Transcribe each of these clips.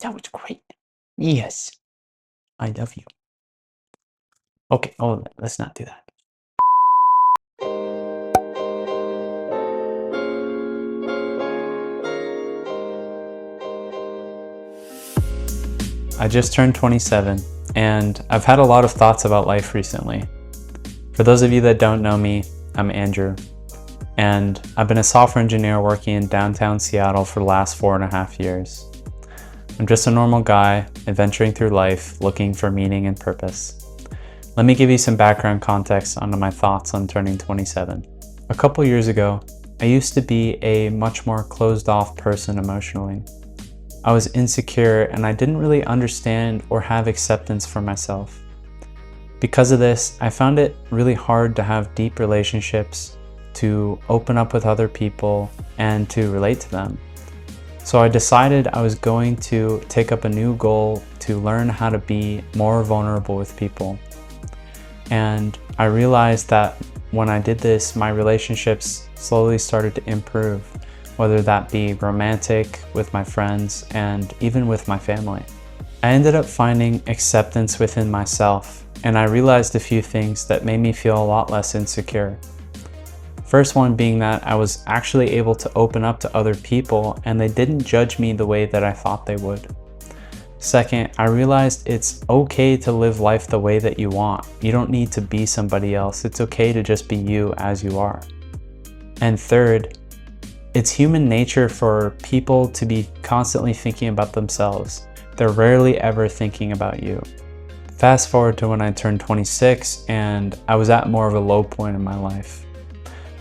That was great. Yes, I love you. Okay, oh, let's not do that. I just turned 27, and I've had a lot of thoughts about life recently. For those of you that don't know me, I'm Andrew, and I've been a software engineer working in downtown Seattle for the last 4.5 years. I'm just a normal guy, adventuring through life, looking for meaning and purpose. Let me give you some background context onto my thoughts on turning 27. A couple years ago, I used to be a much more closed-off person emotionally. I was insecure and I didn't really understand or have acceptance for myself. Because of this, I found it really hard to have deep relationships, to open up with other people, and to relate to them. So I decided I was going to take up a new goal to learn how to be more vulnerable with people. And I realized that when I did this, my relationships slowly started to improve, whether that be romantic, with my friends, and even with my family. I ended up finding acceptance within myself, and I realized a few things that made me feel a lot less insecure. First one being that I was actually able to open up to other people and they didn't judge me the way that I thought they would. Second, I realized it's okay to live life the way that you want. You don't need to be somebody else. It's okay to just be you as you are. And third, it's human nature for people to be constantly thinking about themselves. They're rarely ever thinking about you. Fast forward to when I turned 26 and I was at more of a low point in my life.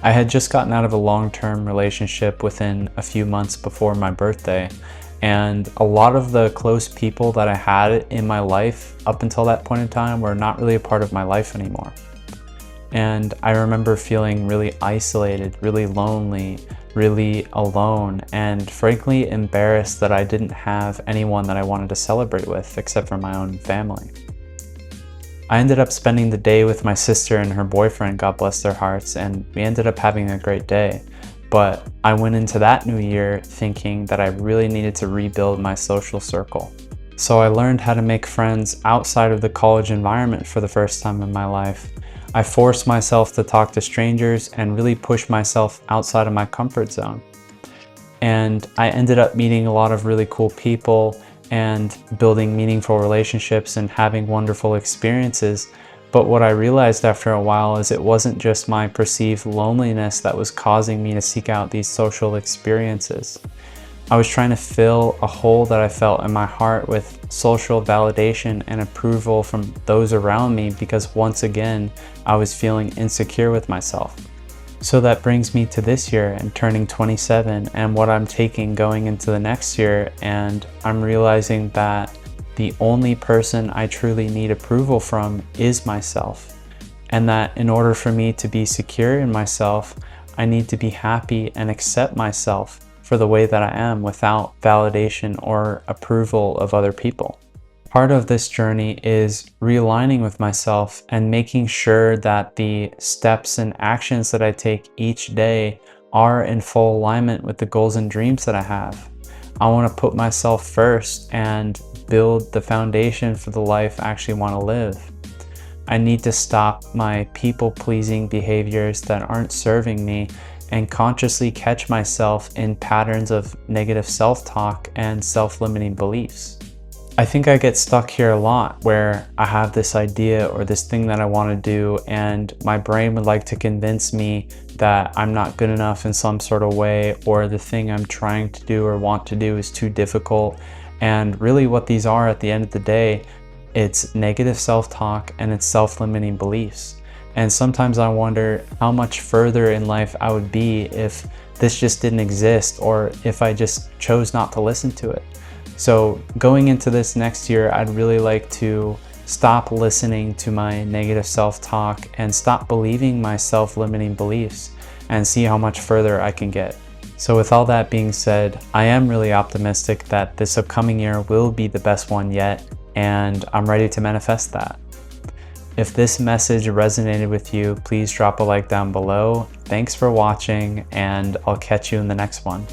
I had just gotten out of a long-term relationship within a few months before my birthday, and a lot of the close people that I had in my life up until that point in time were not really a part of my life anymore. And I remember feeling really isolated, really lonely, really alone, and frankly embarrassed that I didn't have anyone that I wanted to celebrate with except for my own family. I ended up spending the day with my sister and her boyfriend, God bless their hearts, and we ended up having a great day. But I went into that new year thinking that I really needed to rebuild my social circle. So I learned how to make friends outside of the college environment for the first time in my life. I forced myself to talk to strangers and really push myself outside of my comfort zone. And I ended up meeting a lot of really cool people and building meaningful relationships and having wonderful experiences. But what I realized after a while is it wasn't just my perceived loneliness that was causing me to seek out these social experiences. I was trying to fill a hole that I felt in my heart with social validation and approval from those around me because once again, I was feeling insecure with myself. So that brings me to this year and turning 27 and what I'm taking going into the next year, and I'm realizing that the only person I truly need approval from is myself, and that in order for me to be secure in myself, I need to be happy and accept myself for the way that I am without validation or approval of other people. Part of this journey is realigning with myself and making sure that the steps and actions that I take each day are in full alignment with the goals and dreams that I have. I want to put myself first and build the foundation for the life I actually want to live. I need to stop my people-pleasing behaviors that aren't serving me and consciously catch myself in patterns of negative self-talk and self-limiting beliefs. I think I get stuck here a lot where I have this idea or this thing that I want to do and my brain would like to convince me that I'm not good enough in some sort of way, or the thing I'm trying to do or want to do is too difficult. And really what these are at the end of the day, it's negative self-talk and it's self-limiting beliefs. And sometimes I wonder how much further in life I would be if this just didn't exist, or if I just chose not to listen to it. So going into this next year, I'd really like to stop listening to my negative self-talk and stop believing my self-limiting beliefs and see how much further I can get. So with all that being said, I am really optimistic that this upcoming year will be the best one yet, and I'm ready to manifest that. If this message resonated with you, please drop a like down below. Thanks for watching, and I'll catch you in the next one.